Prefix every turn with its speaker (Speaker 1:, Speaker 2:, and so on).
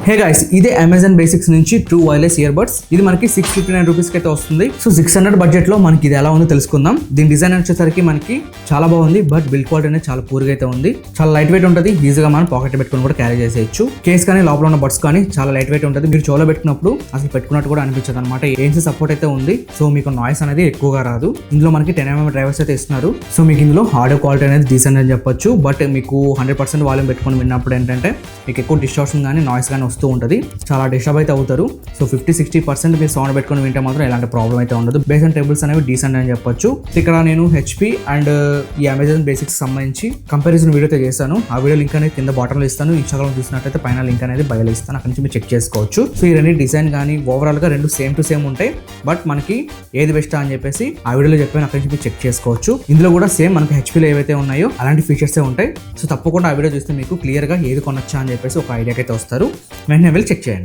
Speaker 1: Hey guys, ఇదే Amazon basics నుంచి true wireless ear buds. ఇది మనకి 659 రూపీస్ కి అయితే వస్తుంది. సో 600 బడ్జెట్ లో మనకి ఇది ఎలా ఉందో తెలుసుకుందాం. దీని డిజైన్ వచ్చేసరికి మనకి చాలా బాగుంది, బట్ బిల్డ్ క్వాలిటీ అనేది చాలా పూర్గా అయితే ఉంది. చాలా లైట్ వెయిట్ ఉంటుంది, ఈజీగా మనం పాకెట్ పెట్టుకుని కూడా క్యారీ చేసేయచ్చు. కేస్ కానీ లోపల ఉన్న బడ్స్ కానీ చాలా లైట్ వెయిట్ ఉంటుంది. మీరు చెవులో పెట్టుకున్నప్పుడు అసలు పెట్టుకున్నట్టు కూడా అనిపించదు అనమాట. ANC సపోర్ట్ అయితే ఉంది, సో మీకు నాయిస్ అనేది ఎక్కువగా రాదు. ఇందులో మనకి 10mm డ్రైవర్స్ అయితే ఇస్తున్నారు. సో మీకు ఇందులో ఆడియో క్వాలిటీ అనేది డీసెంట్ అని చెప్పొచ్చు. బట్ మీకు 100% వాల్యూమ్ పెట్టుకుని విన్నప్పుడు ఏంటంటే మీకు ఎక్కువ డిస్టార్షన్ కానీ నాయిస్ కానీ వస్తూ ఉంటుంది. చాలా డిస్టర్బ్ అయితే అవుతారు. సో 50-60% మీరు సౌండ్ పెట్టుకుని వింటే మాత్రం ఎలాంటి ప్రాబ్లం అయితే ఉండదు. బేస్ అండ్ టేబుల్స్ అనేవి డీసెంట్ అని చెప్పొచ్చు. ఇక్కడ నేను HP అండ్ ఈ అమెజాన్ బేసిక్స్ సంబంధించి కంపారిజన్ వీడియో అయితే చేశాను. ఆ వీడియో లింక్ అనేది కింద బాటమ్ లో ఇస్తాను. ఇన్స్టాగ్రామ్ చూసినట్టయితే పైన లింక్ అనేది బయలు ఇస్తాను, అక్కడ నుంచి మీరు చెక్ చేసుకోవచ్చు. సో ఈ రెండు డిజైన్ కానీ ఓవరాల్ గా రెండు సేమ్ టు సేమ్ ఉంటాయి. బట్ మనకి ఏది బెస్ట్ అని చెప్పేసి ఆ వీడియోలో చెప్పాను, అక్కడ నుంచి మీరు చెక్ చేసుకోవచ్చు. ఇందులో కూడా సేమ్ మనకి HPలో ఏవైతే ఉన్నాయో అలాంటి ఫీచర్సే ఉంటాయి. సో తప్పకుండా ఆ వీడియో చూస్తే మీకు క్లియర్ గా ఏది కొనొచ్చా అని చెప్పేసి ఒక ఐడియాకి అయితే వస్తారు. వెంటనే వెళ్ళి చెక్ చేయండి.